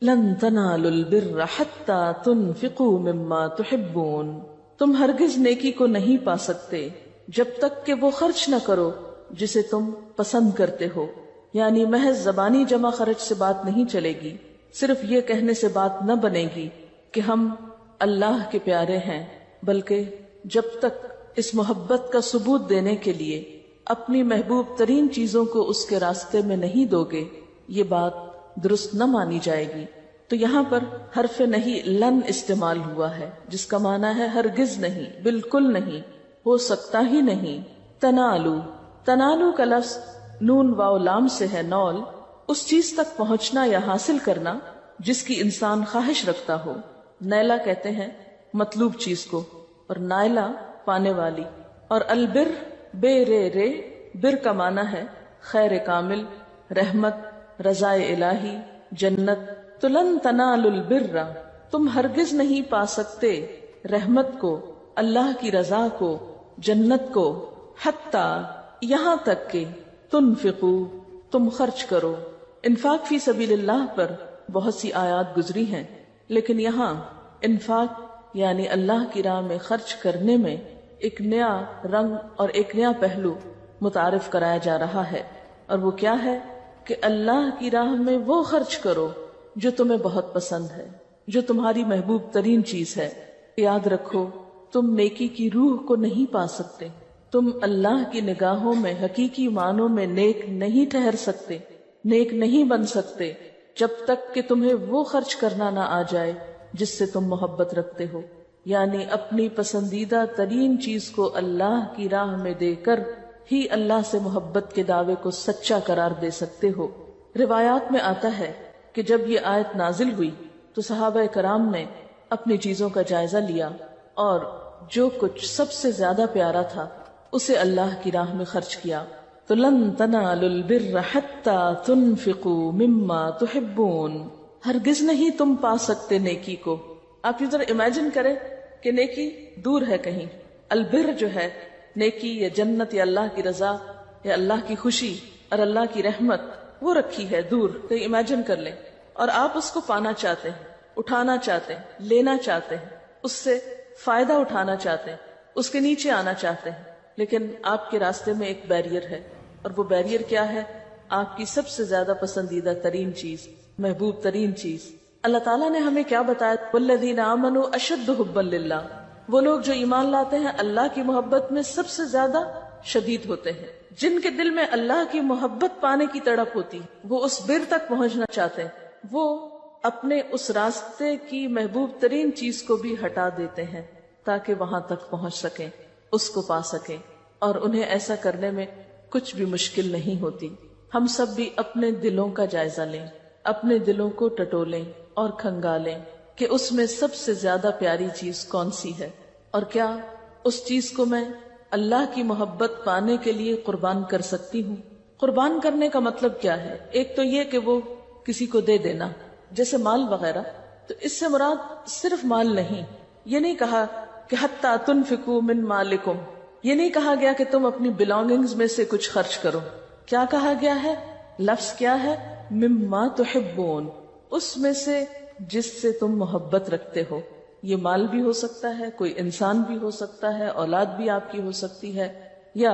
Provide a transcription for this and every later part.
لن تنالوا البر حتى تنفقوا مما تحبون، تم ہرگز نیکی کو نہیں پا سکتے جب تک کہ وہ خرچ نہ کرو جسے تم پسند کرتے ہو. یعنی محض زبانی جمع خرچ سے بات نہیں چلے گی، صرف یہ کہنے سے بات نہ بنے گی کہ ہم اللہ کے پیارے ہیں، بلکہ جب تک اس محبت کا ثبوت دینے کے لیے اپنی محبوب ترین چیزوں کو اس کے راستے میں نہیں دو گے، یہ بات درست نہ مانی جائے گی. تو یہاں پر حرف نہیں لن استعمال ہوا ہے، جس کا معنی ہے ہرگز نہیں، بالکل نہیں، ہو سکتا ہی نہیں. تنالو، تنالو کا لفظ نون واو لام سے ہے نول، اس چیز تک پہنچنا یا حاصل کرنا جس کی انسان خواہش رکھتا ہو. نیلا کہتے ہیں مطلوب چیز کو، اور نائلہ پانے والی. اور البر بے رے بر کا معنی ہے خیر کامل، رحمت، رضا الہی، جنت. تو لن تنالوا البر، تم ہرگز نہیں پا سکتے رحمت کو، اللہ کی رضا کو، جنت کو، حتی یہاں تک کہ تنفقو تم خرچ کرو. انفاق فی سبیل اللہ پر بہت سی آیات گزری ہیں، لیکن یہاں انفاق یعنی اللہ کی راہ میں خرچ کرنے میں ایک نیا رنگ اور ایک نیا پہلو متعارف کرایا جا رہا ہے. اور وہ کیا ہے کہ اللہ کی راہ میں وہ خرچ کرو جو تمہیں بہت پسند ہے، جو تمہاری محبوب ترین چیز ہے. یاد رکھو تم نیکی کی روح کو نہیں پا سکتے، تم اللہ کی نگاہوں میں حقیقی معنوں میں نیک نہیں ٹھہر سکتے، نیک نہیں بن سکتے جب تک کہ تمہیں وہ خرچ کرنا نہ آ جائے جس سے تم محبت رکھتے ہو. یعنی اپنی پسندیدہ ترین چیز کو اللہ کی راہ میں دے کر ہی اللہ سے محبت کے دعوے کو سچا قرار دے سکتے ہو. روایات میں آتا ہے کہ جب یہ آیت نازل ہوئی تو صحابہ کرام نے اپنی چیزوں کا جائزہ لیا اور جو کچھ سب سے زیادہ پیارا تھا اسے اللہ کی راہ میں خرچ کیا. تو لن تنالوا البر حتی تنفقوا مما تحبون، ہرگز نہیں تم پا سکتے نیکی کو. آپ ادھر امیجن کریں کہ نیکی دور ہے کہیں، البر جو ہے نیکی یا جنت یا اللہ کی رضا یا اللہ کی خوشی اور اللہ کی رحمت، وہ رکھی ہے دور، کہیں امیجن کر لیں. اور آپ اس کو پانا چاہتے ہیں، اٹھانا چاہتے ہیں، لینا چاہتے ہیں، اس سے فائدہ اٹھانا چاہتے ہیں، اس کے نیچے آنا چاہتے ہیں، لیکن آپ کے راستے میں ایک بیریئر ہے. اور وہ بیریئر کیا ہے؟ آپ کی سب سے زیادہ پسندیدہ ترین چیز، محبوب ترین چیز. اللہ تعالیٰ نے ہمیں کیا بتایا؟ والذین آمنوا اشد حبا للہ، وہ لوگ جو ایمان لاتے ہیں اللہ کی محبت میں سب سے زیادہ شدید ہوتے ہیں. جن کے دل میں اللہ کی محبت پانے کی تڑپ ہوتی، وہ اس بر تک پہنچنا چاہتے ہیں، وہ اپنے اس راستے کی محبوب ترین چیز کو بھی ہٹا دیتے ہیں تاکہ وہاں تک پہنچ سکیں، اس کو پا سکیں. اور انہیں ایسا کرنے میں کچھ بھی مشکل نہیں ہوتی. ہم سب بھی اپنے دلوں کا جائزہ لیں، اپنے دلوں کو ٹٹولیں اور کھنگالیں کہ اس میں سب سے زیادہ پیاری چیز کون سی ہے، اور کیا اس چیز کو میں اللہ کی محبت پانے کے لیے قربان کر سکتی ہوں. قربان کرنے کا مطلب کیا ہے؟ ایک تو یہ کہ وہ کسی کو دے دینا، جیسے مال وغیرہ. تو اس سے مراد صرف مال نہیں، یہ نہیں کہا کہ حتی تنفقوا من مالکم، یہ نہیں کہا گیا کہ تم اپنی بلانگنگز میں سے کچھ خرچ کرو. کیا کہا گیا ہے؟ لفظ کیا ہے؟ مما تحبون، اس میں سے جس سے تم محبت رکھتے ہو. یہ مال بھی ہو سکتا ہے، کوئی انسان بھی ہو سکتا ہے، اولاد بھی آپ کی ہو سکتی ہے، یا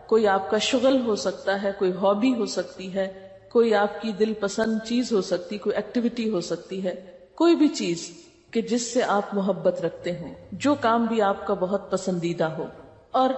کوئی آپ کا شغل ہو سکتا ہے، کوئی ہابی ہو سکتی ہے، کوئی آپ کی دل پسند چیز ہو سکتی، کوئی ایکٹیویٹی ہو سکتی ہے، کوئی بھی چیز کہ جس سے آپ محبت رکھتے ہوں، جو کام بھی آپ کا بہت پسندیدہ ہو. اور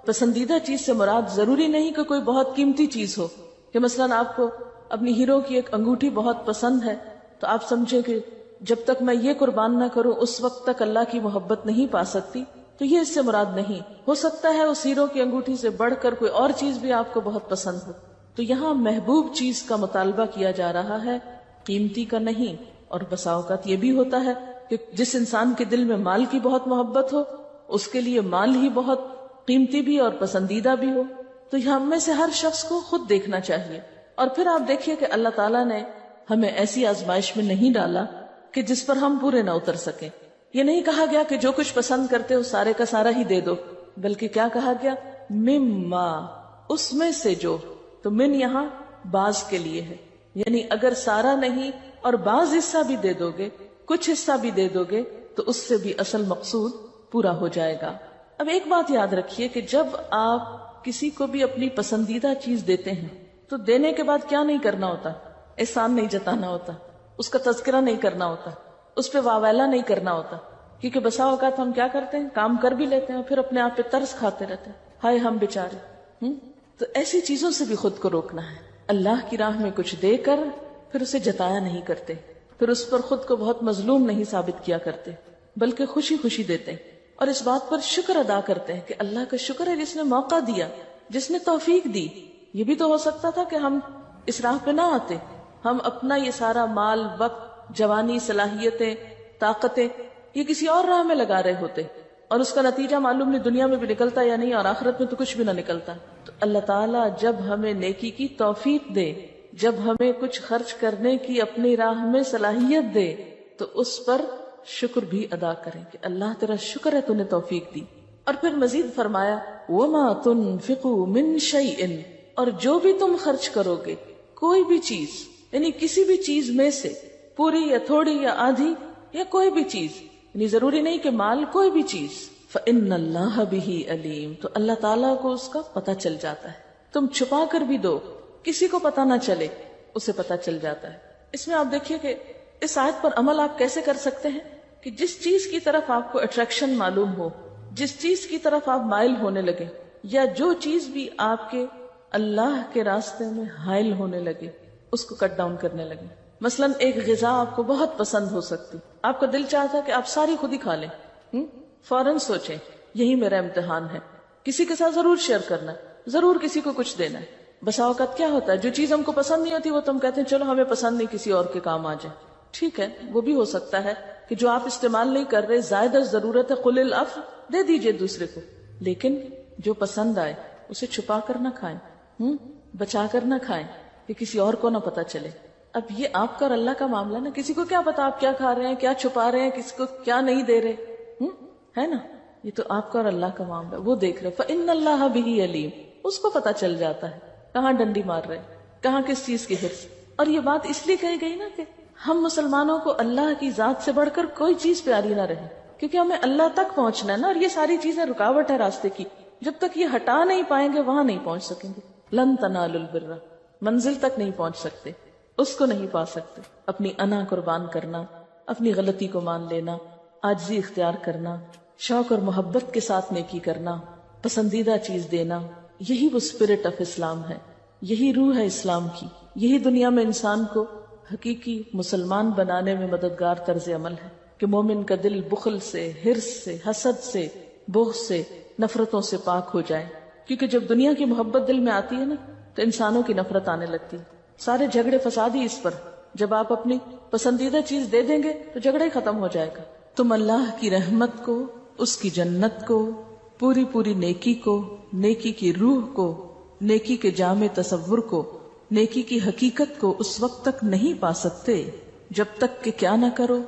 پسندیدہ چیز سے مراد ضروری نہیں کہ کوئی بہت قیمتی چیز ہو، کہ مثلا آپ کو اپنی ہیرو کی ایک انگوٹھی بہت پسند ہے تو آپ سمجھیں کہ جب تک میں یہ قربان نہ کروں اس وقت تک اللہ کی محبت نہیں پا سکتی. تو یہ اس سے مراد نہیں. ہو سکتا ہے اس ہیرو کی انگوٹھی سے بڑھ کر کوئی اور چیز بھی آپ کو بہت پسند ہو. تو یہاں محبوب چیز کا مطالبہ کیا جا رہا ہے، قیمتی کا نہیں. اور بسا اوقات یہ بھی ہوتا ہے کہ جس انسان کے دل میں مال کی بہت محبت ہو، اس کے لیے مال ہی بہت قیمتی بھی اور پسندیدہ بھی ہو. تو ہم میں سے ہر شخص کو خود دیکھنا چاہیے. اور پھر آپ دیکھیے کہ اللہ تعالیٰ نے ہمیں ایسی آزمائش میں نہیں ڈالا کہ جس پر ہم پورے نہ اتر سکیں. یہ نہیں کہا گیا کہ جو کچھ پسند کرتے ہو سارے کا سارا ہی دے دو، بلکہ کیا کہا گیا؟ مما، اس میں سے جو. تو من یہاں بعض کے لیے ہے، یعنی اگر سارا نہیں اور بعض حصہ بھی دے دو گے، کچھ حصہ بھی دے دو گے، تو اس سے بھی اصل مقصود پورا ہو جائے گا۔ اب ایک بات یاد رکھیے کہ جب آپ کسی کو بھی اپنی پسندیدہ چیز دیتے ہیں تو دینے کے بعد کیا نہیں کرنا ہوتا؟ احسان نہیں جتانا ہوتا، اس کا تذکرہ نہیں کرنا ہوتا، اس پہ واویلا نہیں کرنا ہوتا، کیونکہ بسا اوقات ہم کیا کرتے ہیں، کام کر بھی لیتے ہیں پھر اپنے آپ پہ ترس کھاتے رہتے ہیں، ہائے ہم بیچارے۔ تو ایسی چیزوں سے بھی خود کو روکنا ہے۔ اللہ کی راہ میں کچھ دے کر پھر اسے جتایا نہیں کرتے، پھر اس پر خود کو بہت مظلوم نہیں ثابت کیا کرتے، بلکہ خوشی خوشی دیتے ہیں، اور اس بات پر شکر ادا کرتے ہیں کہ اللہ کا شکر ہے جس نے موقع دیا، جس نے توفیق دی۔ یہ بھی تو ہو سکتا تھا کہ ہم اس راہ پہ نہ آتے، ہم اپنا یہ سارا مال، وقت، جوانی، صلاحیتیں، طاقتیں یہ کسی اور راہ میں لگا رہے ہوتے، اور اس کا نتیجہ معلوم نہیں دنیا میں بھی نکلتا یا نہیں، اور آخرت میں تو کچھ بھی نہ نکلتا۔ تو اللہ تعالیٰ جب ہمیں نیکی کی توفیق دے، جب ہمیں کچھ خرچ کرنے کی اپنی راہ میں صلاحیت دے، تو اس پر شکر بھی ادا کریں کہ اللہ تیرا شکر ہے تو نے توفیق دی۔ اور پھر مزید فرمایا وَمَا تُنْفِقُوا مِنْ شَيْءٍ، اور جو بھی تم خرچ کرو گے، کوئی بھی چیز، یعنی کسی بھی چیز میں سے، پوری یا تھوڑی یا آدھی یا کوئی بھی چیز، یعنی ضروری نہیں کہ مال، کوئی بھی چیز، فَإِنَّ اللَّهَ بِهِ عَلِيمٌ، تو اللہ تعالیٰ کو اس کا پتہ چل جاتا ہے۔ تم چھپا کر بھی دو، کسی کو پتہ نہ چلے، اسے پتہ چل جاتا ہے۔ اس میں آپ دیکھیے کہ اس آیت پر عمل آپ کیسے کر سکتے ہیں کہ جس چیز کی طرف آپ کو اٹریکشن معلوم ہو، جس چیز کی طرف آپ مائل ہونے لگے، یا جو چیز بھی آپ کے اللہ کے راستے میں حائل ہونے لگے، اس کو کٹ ڈاؤن کرنے لگے۔ مثلا ایک غذا آپ کو بہت پسند ہو سکتی، آپ کا دل چاہتا ہے کہ آپ ساری خود ہی کھا لیں، فوراً سوچیں یہی میرا امتحان ہے، کسی کے ساتھ ضرور شیئر کرنا ہے، ضرور کسی کو کچھ دینا ہے۔ بسا اوقات کیا ہوتا ہے، جو چیز ہم کو پسند نہیں ہوتی وہ تم کہتے ہیں چلو ہمیں پسند نہیں، کسی اور کے کام آ جائے۔ ٹھیک ہے، وہ بھی ہو سکتا ہے کہ جو آپ استعمال نہیں کر رہے، زائد از ضرورت ہے، قل العفو، دے دیجئے دوسرے کو، لیکن جو پسند آئے اسے چھپا کر نہ کھائیں، بچا کر نہ کھائیں کہ کسی اور کو نہ پتا چلے۔ اب یہ آپ کا اور اللہ کا معاملہ نا، کسی کو کیا پتا آپ کیا کھا رہے ہیں، کیا چھپا رہے ہیں، کسی کو کیا نہیں دے رہے، ہے نا؟ یہ تو آپ کا اور اللہ کا معاملہ، وہ دیکھ رہے۔ فَإِنَّ اللَّهَ بِهِ عَلِيمٌ، اس کو پتا چل جاتا ہے کہاں ڈنڈی مار رہے، کہاں کس چیز کی حرص۔ اور یہ بات اس لیے کہی گئی نا کہ ہم مسلمانوں کو اللہ کی ذات سے بڑھ کر کوئی چیز پیاری نہ رہے، کیونکہ ہمیں اللہ تک پہنچنا ہے نا، اور یہ ساری چیزیں رکاوٹ ہے راستے کی، جب تک یہ ہٹا نہیں پائیں گے وہاں نہیں پہنچ سکیں گے۔ لن تنالوا البر، منزل تک نہیں پہنچ سکتے، اس کو نہیں پا سکتے۔ اپنی انا قربان کرنا، اپنی غلطی کو مان لینا، عاجزی اختیار کرنا، شوق اور محبت کے ساتھ نیکی کرنا، پسندیدہ چیز دینا، یہی وہ اسپرٹ آف اسلام ہے، یہی روح ہے اسلام کی، یہی دنیا میں انسان کو حقیقی مسلمان بنانے میں مددگار طرز عمل ہے کہ مومن کا دل بخل سے، حرص سے، حسد سے، بغض سے، نفرتوں سے پاک ہو جائے۔ کیونکہ جب دنیا کی محبت دل میں آتی ہے نا تو انسانوں کی نفرت آنے لگتی ہے، سارے جھگڑے فساد ہی اس پر۔ جب آپ اپنی پسندیدہ چیز دے دیں گے تو جھگڑا ہی ختم ہو جائے گا۔ تم اللہ کی رحمت کو، اس کی جنت کو، پوری پوری نیکی کو، نیکی کی روح کو، نیکی کے جامع تصور کو، نیکی کی حقیقت کو اس وقت تک نہیں پا سکتے جب تک کہ کیا نہ کرو،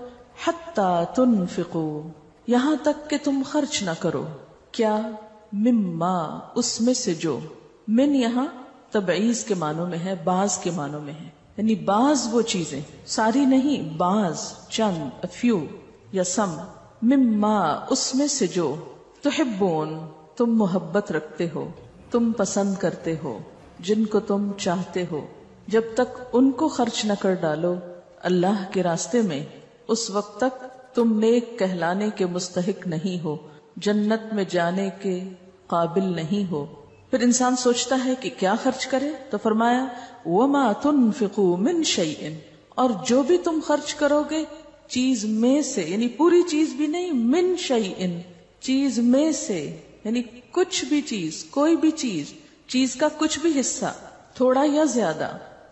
حتی تنفقوا، یہاں تک کہ تم خرچ نہ کرو۔ کیا؟ مما، اس میں سے جو۔ من یہاں تبعیض کے معنوں میں ہے، بعض کے معنوں میں ہے، یعنی بعض وہ چیزیں، ساری نہیں، بعض، چند، فیو یا سم۔ مما، اس میں سے جو، تحبون، تم محبت رکھتے ہو، تم پسند کرتے ہو، جن کو تم چاہتے ہو، جب تک ان کو خرچ نہ کر ڈالو اللہ کے راستے میں، اس وقت تک تم نیک کہلانے کے مستحق نہیں ہو، جنت میں جانے کے قابل نہیں ہو۔ پھر انسان سوچتا ہے کہ کیا خرچ کرے، تو فرمایا وَمَا تُنْفِقُوا مِنْ شَيْءٍ، اور جو بھی تم خرچ کرو گے چیز میں سے، یعنی پوری چیز بھی نہیں، من شیئن، چیز میں سے، یعنی کچھ بھی چیز، کوئی بھی چیز، چیز کا کچھ بھی حصہ، تھوڑا یا زیادہ،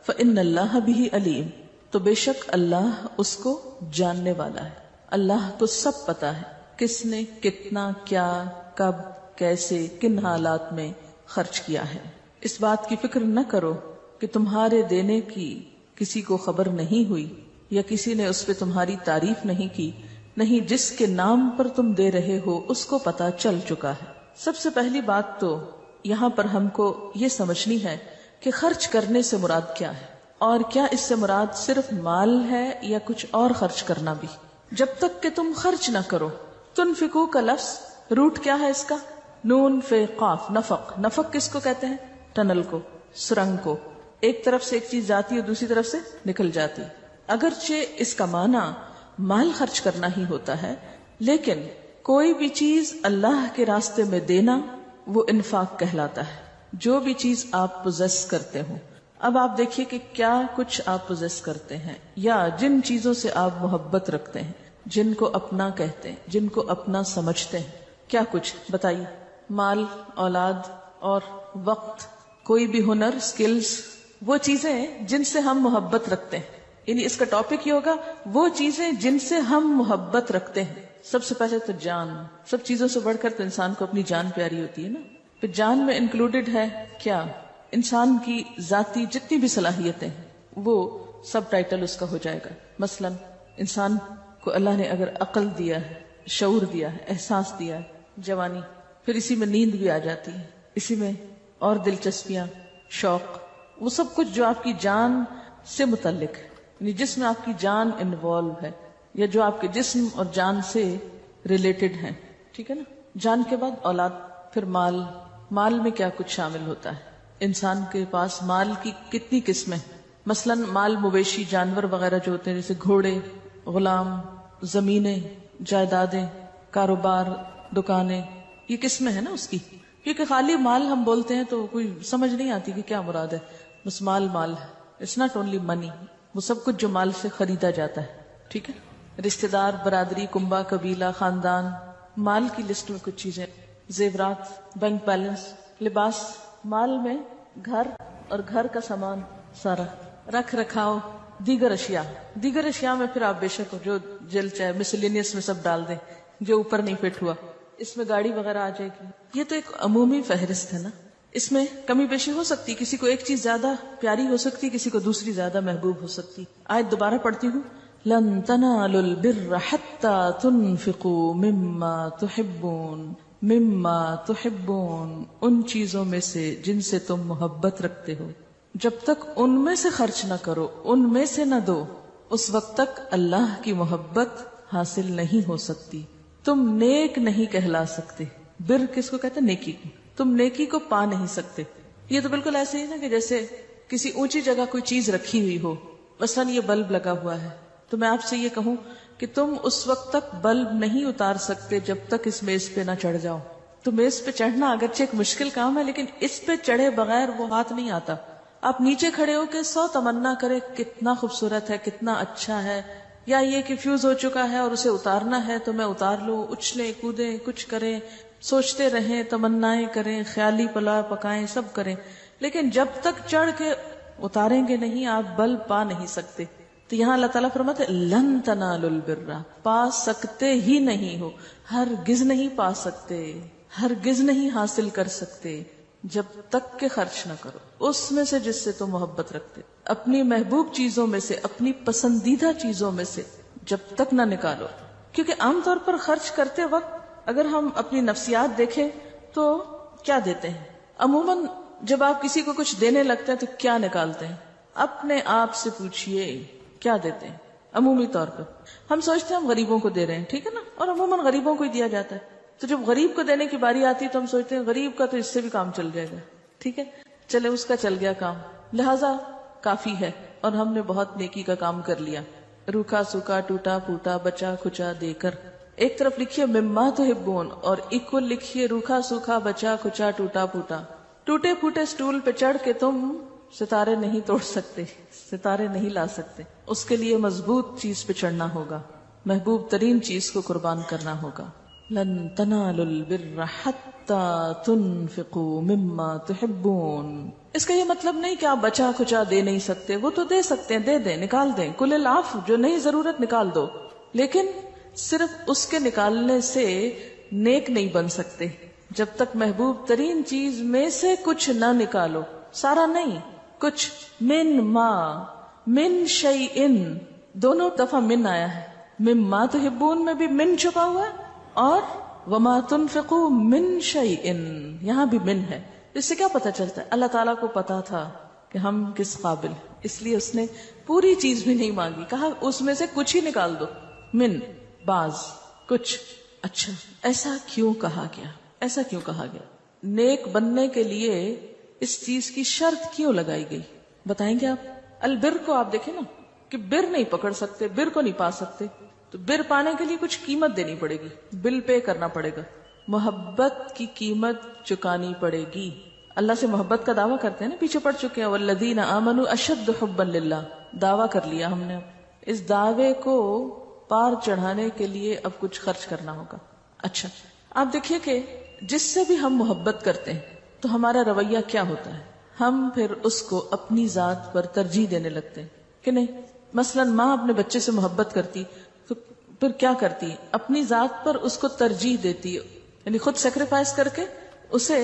فَإِنَّ اللَّهَ بِهِ عَلِيمٌ، تو بے شک اللہ اس کو جاننے والا ہے۔ اللہ کو سب پتا ہے کس نے کتنا، کیا، کب، کیسے، کن حالات میں خرچ کیا ہے۔ اس بات کی فکر نہ کرو کہ تمہارے دینے کی کسی کو خبر نہیں ہوئی یا کسی نے اس پہ تمہاری تعریف نہیں کی، نہیں، جس کے نام پر تم دے رہے ہو اس کو پتا چل چکا ہے۔ سب سے پہلی بات تو یہاں پر ہم کو یہ سمجھنی ہے کہ خرچ کرنے سے مراد کیا ہے۔ اور کیا اس سے مراد صرف مال ہے یا کچھ اور خرچ کرنا بھی؟ جب تک کہ تم خرچ نہ کرو. تنفقو کا لفظ روٹ کیا ہے اس کا؟ نون فے قاف، نفق. نفق کس کو کہتے ہیں؟ ٹنل کو، سرنگ کو. ایک طرف سے ایک چیز جاتی ہے، دوسری طرف سے نکل جاتی. اگرچہ اس کا معنی مال خرچ کرنا ہی ہوتا ہے، لیکن کوئی بھی چیز اللہ کے راستے میں دینا وہ انفاق کہلاتا ہے. جو بھی چیز آپ پوزیس کرتے ہو. اب آپ دیکھیے کہ کیا کچھ آپ پوزیس کرتے ہیں یا جن چیزوں سے آپ محبت رکھتے ہیں، جن کو اپنا کہتے ہیں، جن کو اپنا سمجھتے ہیں، کیا کچھ بتائیے؟ مال، اولاد اور وقت، کوئی بھی ہنر، سکلز، وہ چیزیں جن سے ہم محبت رکھتے ہیں. یعنی اس کا ٹاپک یہ ہوگا وہ چیزیں جن سے ہم محبت رکھتے ہیں. سب سے پہلے تو جان. سب چیزوں سے بڑھ کر تو انسان کو اپنی جان پیاری ہوتی ہے نا. پھر جان میں انکلوڈڈ ہے کیا؟ انسان کی ذاتی جتنی بھی صلاحیتیں ہیں وہ سب ٹائٹل اس کا ہو جائے گا. مثلا انسان کو اللہ نے اگر عقل دیا ہے، شعور دیا ہے، احساس دیا ہے، جوانی، پھر اسی میں نیند بھی آ جاتی ہے، اسی میں اور دلچسپیاں، شوق، وہ سب کچھ جو آپ کی جان سے متعلق ہے، یعنی جس میں آپ کی جان انوالو ہے یا جو آپ کے جسم اور جان سے ریلیٹڈ ہیں. ٹھیک ہے نا. جان کے بعد اولاد، پھر مال. مال میں کیا کچھ شامل ہوتا ہے؟ انسان کے پاس مال کی کتنی قسمیں؟ مثلا مال مویشی، جانور وغیرہ جو ہوتے ہیں، جیسے گھوڑے، غلام، زمینیں، جائیدادیں، کاروبار، دکانیں، یہ قسمیں ہیں نا اس کی. کیونکہ خالی مال ہم بولتے ہیں تو کوئی سمجھ نہیں آتی کہ کیا مراد ہے. بس مال مال ہے. اٹس ناٹ اونلی منی، وہ سب کچھ جو مال سے خریدا جاتا ہے. ٹھیک ہے. رشتہ دار، برادری، کنبہ، قبیلہ، خاندان، مال کی لسٹ میں کچھ چیزیں. زیورات، بینک بیلنس، لباس. مال میں گھر اور گھر کا سامان سارا، رکھ رکھاؤ، دیگر اشیاء. دیگر اشیاء میں پھر آپ بے شک جو جل چاہے مسلینیس میں سب ڈال دیں جو اوپر نہیں فٹ ہوا. اس میں گاڑی وغیرہ آ جائے گی. یہ تو ایک عمومی فہرست ہے نا. اس میں کمی بیشی ہو سکتی، کسی کو ایک چیز زیادہ پیاری ہو سکتی، کسی کو دوسری زیادہ محبوب ہو سکتی. آیت دوبارہ پڑھتی ہوں. لن تنالوا البر حتى تنفقوا مما تحبون. مما تحبون، ان چیزوں میں سے جن سے تم محبت رکھتے ہو. جب تک ان میں سے خرچ نہ کرو، ان میں سے نہ دو، اس وقت تک اللہ کی محبت حاصل نہیں ہو سکتی. تم نیک نہیں کہلا سکتے. بر کس کو کہتے ہیں؟ نیکی کو. تم نیکی کو پا نہیں سکتے. یہ تو بالکل ایسے ہی نا کہ جیسے کسی اونچی جگہ کوئی چیز رکھی ہوئی ہو. مثلا یہ بلب لگا ہوا ہے تو میں آپ سے یہ کہوں کہ تم اس وقت تک بلب نہیں اتار سکتے جب تک اس میز پہ نہ چڑھ جاؤ. تو میز پہ چڑھنا اگرچہ ایک مشکل کام ہے، لیکن اس پہ چڑھے بغیر وہ ہاتھ نہیں آتا. آپ نیچے کھڑے ہو کے 100 تمنا کرے کتنا خوبصورت ہے، کتنا اچھا ہے، یا یہ کہ فیوز ہو چکا ہے اور اسے اتارنا ہے تو میں اتار لوں. اچھلیں کودیں، کچھ کریں، سوچتے رہیں، تمنائیں کریں، خیالی پلا پکائیں، سب کریں، لیکن جب تک چڑھ کے اتاریں گے نہیں آپ بلب پا نہیں سکتے. تو یہاں اللہ تعالیٰ فرماتے لن تنالوا البر، پا سکتے ہی نہیں ہو، ہرگز نہیں پا سکتے، ہرگز نہیں حاصل کر سکتے جب تک کہ خرچ نہ کرو اس میں سے جس سے تم محبت رکھتے. اپنی محبوب چیزوں میں سے، اپنی پسندیدہ چیزوں میں سے جب تک نہ نکالو. کیونکہ عام طور پر خرچ کرتے وقت اگر ہم اپنی نفسیات دیکھیں تو کیا دیتے ہیں؟ عموماً جب آپ کسی کو کچھ دینے لگتے ہیں تو کیا نکالتے ہیں؟ اپنے آپ سے پوچھئے کیا دیتے ہیں؟ عمومی طور پر ہم سوچتے ہیں ہم غریبوں کو دے رہے ہیں، ٹھیک ہے نا، اور عموماً غریبوں کو ہی دیا جاتا ہے. تو جب غریب کو دینے کی باری آتی ہے تو ہم سوچتے ہیں غریب کا تو اس سے بھی کام چل جائے گا، ٹھیک ہے، چلے اس کا چل گیا کام، لہذا کافی ہے اور ہم نے بہت نیکی کا کام کر لیا. روکھا سوکھا، ٹوٹا پھوٹا، بچا کھچا دے کر. ایک طرف لکھیے مما تحبون اور اکول لکھیے روکھا سوکھا، بچا کھچا، ٹوٹا پھوٹا. ٹوٹے پھوٹے سٹول پہ چڑھ کے تم ستارے نہیں توڑ سکتے، ستارے نہیں لا سکتے. اس کے لیے مضبوط چیز پہ چڑھنا ہوگا، محبوب ترین چیز کو قربان کرنا ہوگا. لن تنالوا البر حتى تنفقوا مما تحبون. اس کا یہ مطلب نہیں کہ آپ بچا کھچا دے نہیں سکتے، وہ تو دے سکتے ہیں، دے دیں، نکال دیں. کل العفو، جو نہیں ضرورت نکال دو، لیکن صرف اس کے نکالنے سے نیک نہیں بن سکتے جب تک محبوب ترین چیز میں سے کچھ نہ نکالو. سارا نہیں، کچھ. من ما، من شیئن، دونوں دفعہ من آیا ہے. مما تحبون میں بھی من چھپا ہوا ہے اور وما تنفقوا من شیئن یہاں بھی من ہے. اس سے کیا پتہ چلتا ہے؟ اللہ تعالیٰ کو پتا تھا کہ ہم کس قابل ہیں. اس لیے اس نے پوری چیز بھی نہیں مانگی، کہا اس میں سے کچھ ہی نکال دو، من بعض کچھ. اچھا ایسا کیوں کہا گیا؟ ایسا کیوں کہا گیا؟ نیک بننے کے لیے اس چیز کی شرط کیوں لگائی گئی؟ بتائیں گے آپ؟ البر کو آپ دیکھیں نا کہ بر نہیں پکڑ سکتے، بر کو نہیں پا سکتے، تو بر پانے کے لیے کچھ قیمت دینی پڑے گی، بل پے کرنا پڑے گا، محبت کی قیمت چکانی پڑے گی. اللہ سے محبت کا دعویٰ کرتے ہیں نا، پیچھے پڑ چکے ہیں والذین آمنوا اشد حبا للہ، دعویٰ کر لیا ہم نے. اس دعوے کو پار چڑھانے کے لیے اب کچھ خرچ کرنا ہوگا. اچھا آپ دیکھیے کہ جس سے بھی ہم محبت کرتے ہیں تو ہمارا رویہ کیا ہوتا ہے؟ ہم پھر اس کو اپنی ذات پر ترجیح دینے لگتے ہیں کہ نہیں. مثلا ماں اپنے بچے سے محبت کرتی تو پھر کیا کرتی؟ اپنی ذات پر اس کو ترجیح دیتی، یعنی خود سیکریفائس کر کے اسے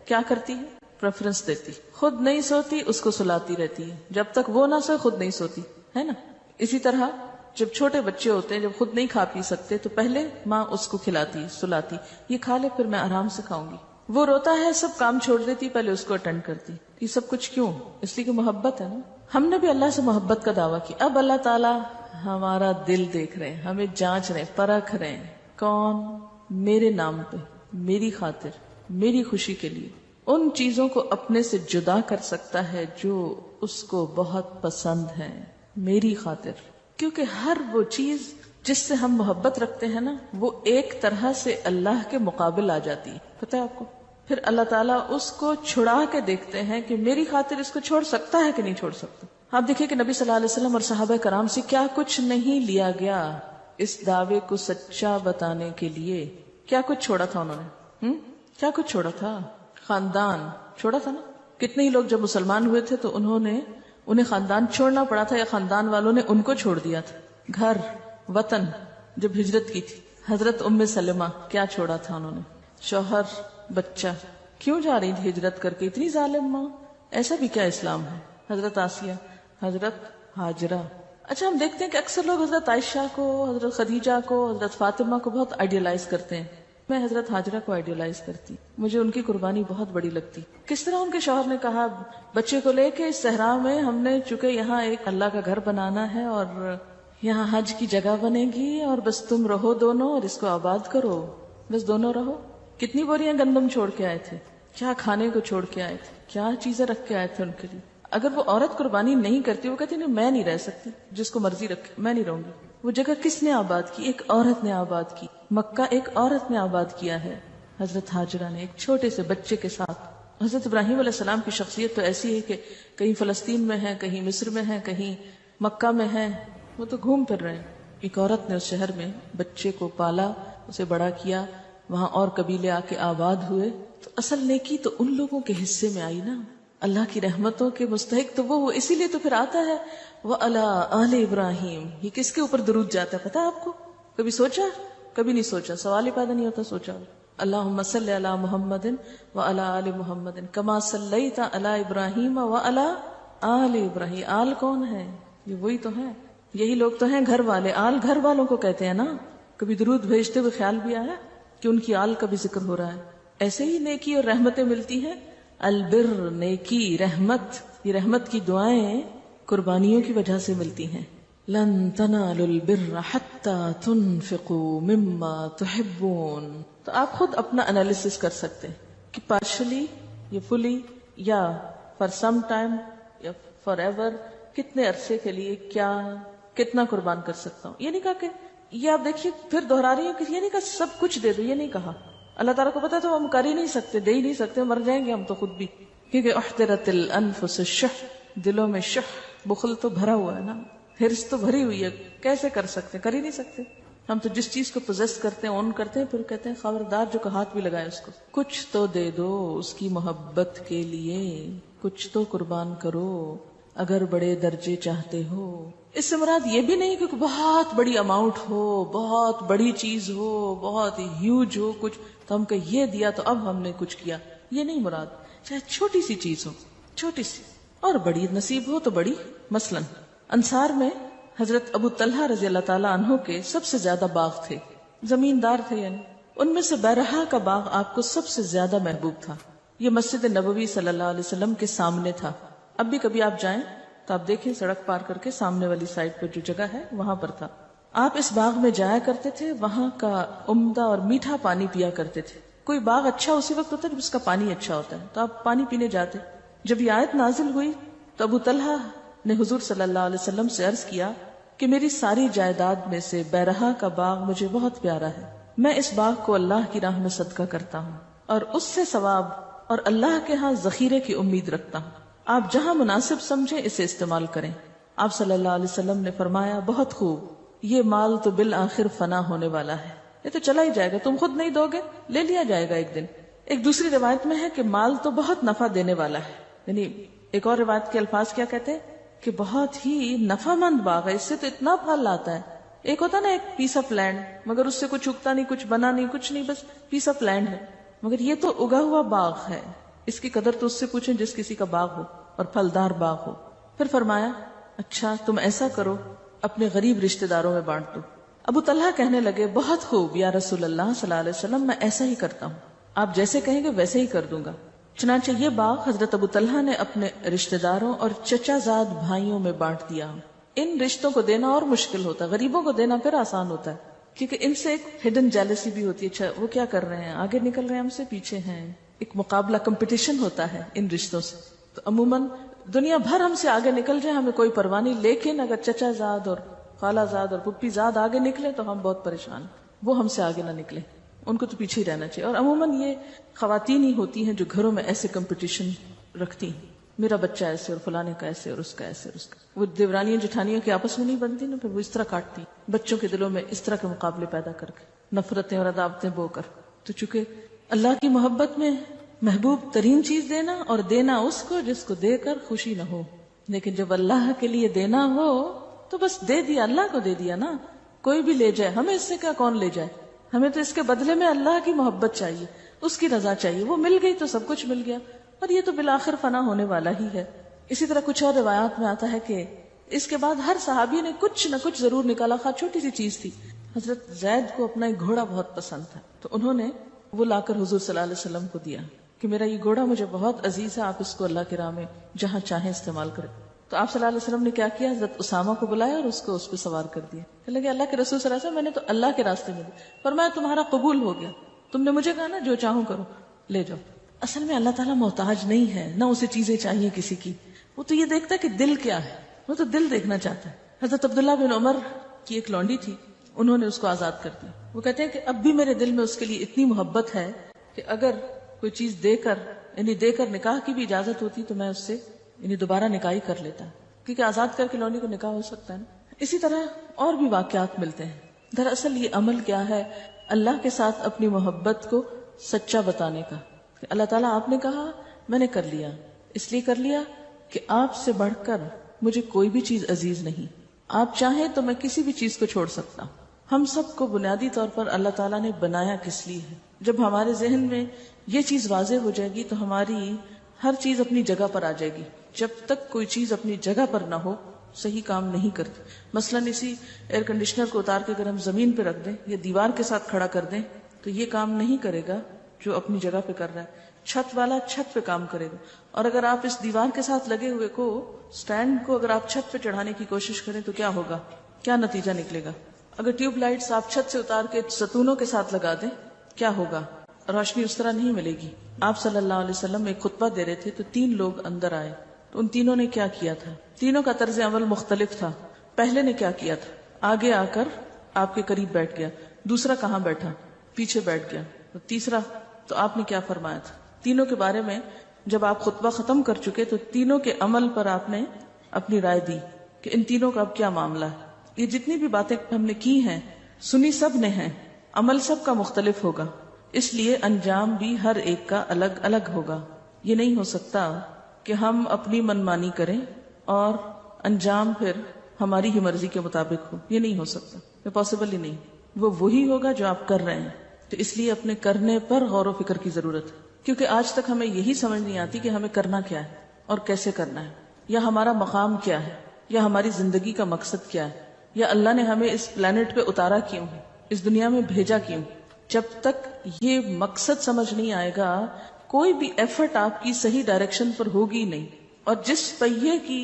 کیا کرتی ہے؟ پریفرنس دیتی. خود نہیں سوتی اس کو سلاتی رہتی ہے، جب تک وہ نہ سوئے خود نہیں سوتی، ہے نا. اسی طرح جب چھوٹے بچے ہوتے ہیں، جب خود نہیں کھا پی سکتے تو پہلے ماں اس کو کھلاتی سلاتی، یہ کھا لے پھر میں آرام سے کھاؤں گی. وہ روتا ہے سب کام چھوڑ دیتی، پہلے اس کو اٹینڈ کرتی. یہ سب کچھ کیوں؟ اس لیے کہ محبت ہے نا. ہم نے بھی اللہ سے محبت کا دعویٰ کیا، اب اللہ تعالیٰ ہمارا دل دیکھ رہے ہیں، ہمیں جانچ رہے ہیں، پرکھ رہے ہیں. کون؟ میرے نام پہ، میری خاطر، میری خوشی کے لیے ان چیزوں کو اپنے سے جدا کر سکتا ہے جو اس کو بہت پسند ہے، میری خاطر. کیونکہ ہر وہ چیز جس سے ہم محبت رکھتے ہیں نا، وہ ایک طرح سے اللہ کے مقابل آ جاتی ہے، پتہ ہے آپ کو. پھر اللہ تعالیٰ اس کو چھڑا کے دیکھتے ہیں کہ میری خاطر اس کو چھوڑ سکتا ہے کہ نہیں چھوڑ سکتا. آپ دیکھیں کہ نبی صلی اللہ علیہ وسلم اور صحابہ کرام سے کیا کچھ نہیں لیا گیا اس دعوے کو سچا بتانے کے لیے. کیا کچھ چھوڑا تھا انہوں نے؟ کیا کچھ چھوڑا تھا؟ خاندان چھوڑا تھا نا. کتنے ہی لوگ جب مسلمان ہوئے تھے تو انہیں خاندان چھوڑنا پڑا تھا، یا خاندان والوں نے ان کو چھوڑ دیا تھا. گھر وطن جب ہجرت کی تھی، حضرت ام سلمہ کیا چھوڑا تھا انہوں نے؟ شوہر بچہ. کیوں جا رہی تھی ہجرت کر کے؟ اتنی ظالم ماں. ایسا بھی کیا اسلام ہے؟ حضرت آسیہ، حضرت ہاجرہ. اچھا ہم دیکھتے ہیں کہ اکثر لوگ حضرت عائشہ کو، حضرت خدیجہ کو، حضرت فاطمہ کو بہت آئیڈیلائز کرتے ہیں. میں حضرت ہاجرہ کو آئیڈیلائز کرتی، مجھے ان کی قربانی بہت بڑی لگتی. کس طرح ان کے شوہر نے کہا بچے کو لے کے اس صحرا میں ہم نے چونکہ یہاں ایک اللہ کا گھر بنانا ہے اور یہاں حج کی جگہ بنے گی، اور بس تم رہو دونوں اور اس کو آباد کرو، بس دونوں رہو. کتنی بوریاں گندم چھوڑ کے آئے تھے، کیا کھانے کو چھوڑ کے آئے تھے، کیا چیزیں رکھ کے آئے تھے ان کے لیے. اگر وہ عورت قربانی نہیں کرتی، وہ کہتی نہیں میں نہیں رہ سکتی، جس کو مرضی رکھے میں نہیں رہوں گی. وہ جگہ کس نے آباد کی؟ ایک عورت نے آباد کی. مکہ ایک عورت نے آباد کیا ہے، حضرت ہاجرہ نے، ایک چھوٹے سے بچے کے ساتھ. حضرت ابراہیم علیہ السلام کی شخصیت تو ایسی ہے کہ کہیں فلسطین میں ہے، کہیں مصر میں ہے، کہیں مکہ میں ہے، وہ تو گھوم پھر رہے ہیں. ایک عورت نے اس شہر میں بچے کو پالا، اسے بڑا کیا، وہاں اور قبیلے آ کے آباد ہوئے. تو اصل نیکی تو ان لوگوں کے حصے میں آئی نا، اللہ کی رحمتوں کے مستحق تو وہ اسی لیے تو پھر آتا ہے وَعَلَىٰ آلِ ابراہیم. یہ کس کے اوپر درود جاتا ہے پتا آپ کو؟ کبھی سوچا؟ کبھی نہیں سوچا، سوال ہی پیدا نہیں ہوتا. سوچا اللہم صلی علی محمد وعلی آل محمد کما صلیت علی ابراہیم وعلی آل ابراہیم. آل کون ہے؟ یہ وہی تو ہے، یہی لوگ تو ہیں گھر والے. آل گھر والوں کو کہتے ہیں نا. کبھی درود بھیجتے ہوئے خیال بھی آیا کہ ان کی آل کا بھی ذکر ہو رہا ہے. ایسے ہی نیکی اور رحمتیں ملتی ہیں. البر نیکی رحمت، یہ رحمت کی دعائیں قربانیوں کی وجہ سے ملتی ہیں. لن تنالوا البر حتى تنفقوا مما تحبون. تو آپ خود اپنا انالیسس کر سکتے ہیں کہ پارشلی یا فلی یا فار سم ٹائم یا فار ایور، کتنے عرصے کے لیے کیا کتنا قربان کر سکتا ہوں. یہ نہیں کہا کہ یہ آپ دیکھیے پھر دہرا رہی ہوں کہ یہ نہیں کہا سب کچھ دے دو، یہ نہیں کہا. اللہ تعالیٰ کو پتا تو ہم کر ہی نہیں سکتے، دے ہی نہیں سکتے، مر جائیں گے ہم تو خود بھی. کیونکہ احترت الانفس الشح، دلوں میں شح بخل تو بھرا ہوا ہے نا، ہرس تو بھری ہوئی ہے. کیسے کر سکتے؟ کر ہی نہیں سکتے. ہم تو جس چیز کو پوزیس کرتے ہیں اون کرتے ہیں، پھر کہتے ہیں خبردار جو کا ہاتھ بھی لگائے اس کو. کچھ تو دے دو اس کی محبت کے لیے، کچھ تو قربان کرو اگر بڑے درجے چاہتے ہو. اس سے مراد یہ بھی نہیں کہ بہت بڑی اماؤنٹ ہو، بہت بڑی چیز ہو، بہت ہیوج ہو کچھ تو ہم کہ یہ دیا تو اب ہم نے کچھ کیا. یہ نہیں مراد. چاہے چھوٹی سی چیز ہو، چھوٹی سی، اور بڑی نصیب ہو تو بڑی. مثلا انصار میں حضرت ابو طلحہ رضی اللہ تعالیٰ عنہ کے سب سے زیادہ باغ تھے، زمیندار تھے. یعنی ان میں سے بیرہا کا باغ آپ کو سب سے زیادہ محبوب تھا. یہ مسجد نبوی صلی اللہ علیہ وسلم کے سامنے تھا. اب بھی کبھی آپ جائیں تو آپ دیکھیں سڑک پار کر کے سامنے والی سائڈ پہ جو جگہ ہے وہاں پر تھا. آپ اس باغ میں جایا کرتے تھے, وہاں کا عمدہ اور میٹھا پانی پیا کرتے تھے. کوئی باغ اچھا اسی وقت ہوتا ہے جب اس کا پانی اچھا ہوتا ہے, تو آپ پانی پینے جاتے. جب یہ آیت نازل ہوئی تو ابو طلحہ نے حضور صلی اللہ علیہ وسلم سے عرض کیا کہ میری ساری جائیداد میں سے بیرہا کا باغ مجھے بہت پیارا ہے, میں اس باغ کو اللہ کی راہ میں صدقہ کرتا ہوں اور اس سے ثواب اور اللہ کے ہاں ذخیرے کی امید رکھتا ہوں, آپ جہاں مناسب سمجھیں اسے استعمال کریں. آپ صلی اللہ علیہ وسلم نے فرمایا بہت خوب, یہ مال تو بالآخر فنا ہونے والا ہے, یہ تو چلا ہی جائے گا, تم خود نہیں دو گے, لے لیا جائے گا ایک دن. ایک دوسری روایت میں ہے کہ مال تو بہت نفع دینے والا ہے, یعنی ایک اور روایت کے الفاظ کیا کہتے ہیں کہ بہت ہی نفع مند باغ ہے, اس سے تو اتنا پھل لاتا ہے. ایک ہوتا نا ایک پیس آف لینڈ, مگر اس سے کچھ اگتا نہیں, کچھ بنا نہیں, کچھ نہیں, بس پیس آف لینڈ ہے. مگر یہ تو اگا ہوا باغ ہے, اس کی قدر تو اس سے پوچھیں جس کسی کا باغ ہو اور پھلدار باغ ہو. پھر فرمایا اچھا تم ایسا کرو, اپنے غریب رشتہ داروں میں بانٹ دو. ابو طلحہ کہنے لگے بہت خوب یا رسول اللہ صلی اللہ علیہ وسلم, میں ایسا ہی کرتا ہوں, آپ جیسے کہیں گے ویسے ہی کر دوں گا. چنانچہ یہ باغ حضرت ابو طلحہ نے اپنے رشتہ داروں اور چچا زاد بھائیوں میں بانٹ دیا. ان رشتوں کو دینا اور مشکل ہوتا ہے, غریبوں کو دینا پھر آسان ہوتا ہے, کیونکہ ان سے ایک ہڈن جیلسی بھی ہوتی ہے. اچھا وہ کیا کر رہے ہیں, آگے نکل رہے ہیں, ہم سے پیچھے ہیں, ایک مقابلہ کمپٹیشن ہوتا ہے ان رشتوں سے. تو عموماً دنیا بھر ہم سے آگے نکل جائے ہمیں کوئی پرواہ نہیں, لیکن اگر چچا زاد اور خالہ زاد اور پھپھی زاد آگے نکلے تو ہم بہت پریشان, وہ ہم سے آگے نہ نکلے, ان کو تو پیچھے ہی رہنا چاہیے. اور عموماً یہ خواتین ہی ہوتی ہیں جو گھروں میں ایسے کمپٹیشن رکھتی ہیں, میرا بچہ ایسے اور فلانے کا ایسے اور اس کا ایسے اور اس کا. وہ دیورانیاں جٹھانیوں کی آپس میں نہیں بنتی نا, پھر وہ اس طرح کاٹتی بچوں کے دلوں میں اس طرح کے مقابلے پیدا کر کے, نفرتیں اور عداوتیں بو کر. تو چونکہ اللہ کی محبت میں محبوب ترین چیز دینا, اور دینا اس کو جس کو دے کر خوشی نہ ہو. لیکن جب اللہ کے لیے دینا ہو تو بس دے دیا, اللہ کو دے دیا نا, کوئی بھی لے جائے, ہمیں اس سے کیا کون لے جائے, ہمیں تو اس کے بدلے میں اللہ کی محبت چاہیے, اس کی رضا چاہیے. وہ مل گئی تو سب کچھ مل گیا, اور یہ تو بالآخر فنا ہونے والا ہی ہے. اسی طرح کچھ اور روایات میں آتا ہے کہ اس کے بعد ہر صحابی نے کچھ نہ کچھ ضرور نکالا, خواہ چھوٹی سی چیز تھی. حضرت زید کو اپنا ایک گھوڑا بہت پسند تھا, تو انہوں نے وہ لا کر حضور صلی اللہ علیہ وسلم کو دیا کہ میرا یہ گھوڑا مجھے بہت عزیز ہے, آپ اس کو اللہ کی راہ میں جہاں چاہیں استعمال کریں. تو آپ صلی اللہ علیہ وسلم نے کیا کیا, حضرت اسامہ کو بلایا اور اس کو اس پہ سوار کر دیا. کہ لگے اللہ کے رسول صلی اللہ علیہ وسلم, میں نے تو اللہ کے راستے میں دیا, فرمایا تمہارا قبول ہو گیا, تم نے مجھے کہا نا جو چاہوں کرو, لے جاؤ. اصل میں اللہ تعالیٰ محتاج نہیں ہے, نہ اسے چیزیں چاہیے کسی کی, وہ تو یہ دیکھتا ہے کہ دل کیا ہے, وہ تو دل دیکھنا چاہتا ہے. حضرت عبداللہ بن عمر کی ایک لونڈی تھی, انہوں نے اس کو آزاد کر دیا. وہ کہتے ہیں کہ اب بھی میرے دل میں اس کے لیے اتنی محبت ہے کہ اگر کوئی چیز دے کر نکاح کی بھی اجازت ہوتی تو میں اس سے دوبارہ نکاح ہی کر لیتا, کیونکہ آزاد کر کے لونڈی کو نکاح ہو سکتا ہے نا. اسی طرح اور بھی واقعات ملتے ہیں. دراصل یہ عمل کیا ہے, اللہ کے ساتھ اپنی محبت کو سچا بتانے کا. اللہ تعالیٰ آپ نے کہا, میں نے کر لیا, اس لیے کر لیا کہ آپ سے بڑھ کر مجھے کوئی بھی چیز عزیز نہیں, آپ چاہیں تو میں کسی بھی چیز کو چھوڑ سکتا ہوں. ہم سب کو بنیادی طور پر اللہ تعالیٰ نے بنایا کس لیے ہے. جب ہمارے ذہن میں یہ چیز واضح ہو جائے گی تو ہماری ہر چیز اپنی جگہ پر آ جائے گی. جب تک کوئی چیز اپنی جگہ پر نہ ہو صحیح کام نہیں کرتی. مثلاً اسی ایئر کنڈیشنر کو اتار کے اگر ہم زمین پہ رکھ دیں یا دیوار کے ساتھ کھڑا کر دیں تو یہ کام نہیں کرے گا جو اپنی جگہ پہ کر رہا ہے. چھت والا چھت پہ کام کرے گا, اور اگر آپ اس دیوار کے ساتھ لگے ہوئے کو سٹینڈ کو اگر آپ چھت پہ چڑھانے کی کوشش کریں تو کیا ہوگا, کیا نتیجہ نکلے گا. اگر ٹیوب لائٹس آپ چھت سے اتار کے ستونوں کے ساتھ لگا دیں کیا ہوگا, روشنی اس طرح نہیں ملے گی. آپ صلی اللہ علیہ وسلم ایک خطبہ دے رہے تھے تو 3 لوگ اندر آئے, تو ان تینوں نے کیا کیا تھا, تینوں کا طرز عمل مختلف تھا. پہلے نے کیا کیا تھا, آگے آ کر آپ کے قریب بیٹھ گیا, دوسرا کہاں بیٹھا, پیچھے بیٹھ گیا, اور تیسرا تو آپ نے کیا فرمایا تھا. تینوں کے بارے میں جب آپ خطبہ ختم کر چکے تو تینوں کے عمل پر آپ نے اپنی رائے دی کہ ان تینوں کا اب کیا معاملہ ہے. یہ جتنی بھی باتیں ہم نے کی ہیں سنی سب نے ہیں, عمل سب کا مختلف ہوگا, اس لیے انجام بھی ہر ایک کا الگ الگ ہوگا. یہ نہیں ہو سکتا کہ ہم اپنی منمانی کریں اور انجام پھر ہماری ہی مرضی کے مطابق ہو, یہ نہیں ہو سکتا, یہ پاسبل ہی نہیں. وہ وہی ہوگا جو آپ کر رہے ہیں. تو اس لیے اپنے کرنے پر غور و فکر کی ضرورت ہے, کیونکہ آج تک ہمیں یہی سمجھ نہیں آتی کہ ہمیں کرنا کیا ہے اور کیسے کرنا ہے, یا ہمارا مقام کیا ہے, یا ہماری زندگی کا مقصد کیا ہے, یا اللہ نے ہمیں اس پلانٹ پہ اتارا کیوں ہے, اس دنیا میں بھیجا کیوں. جب تک یہ مقصد سمجھ نہیں آئے گا کوئی بھی ایفرٹ آپ کی صحیح ڈائریکشن پر ہوگی نہیں. اور جس پہیے کی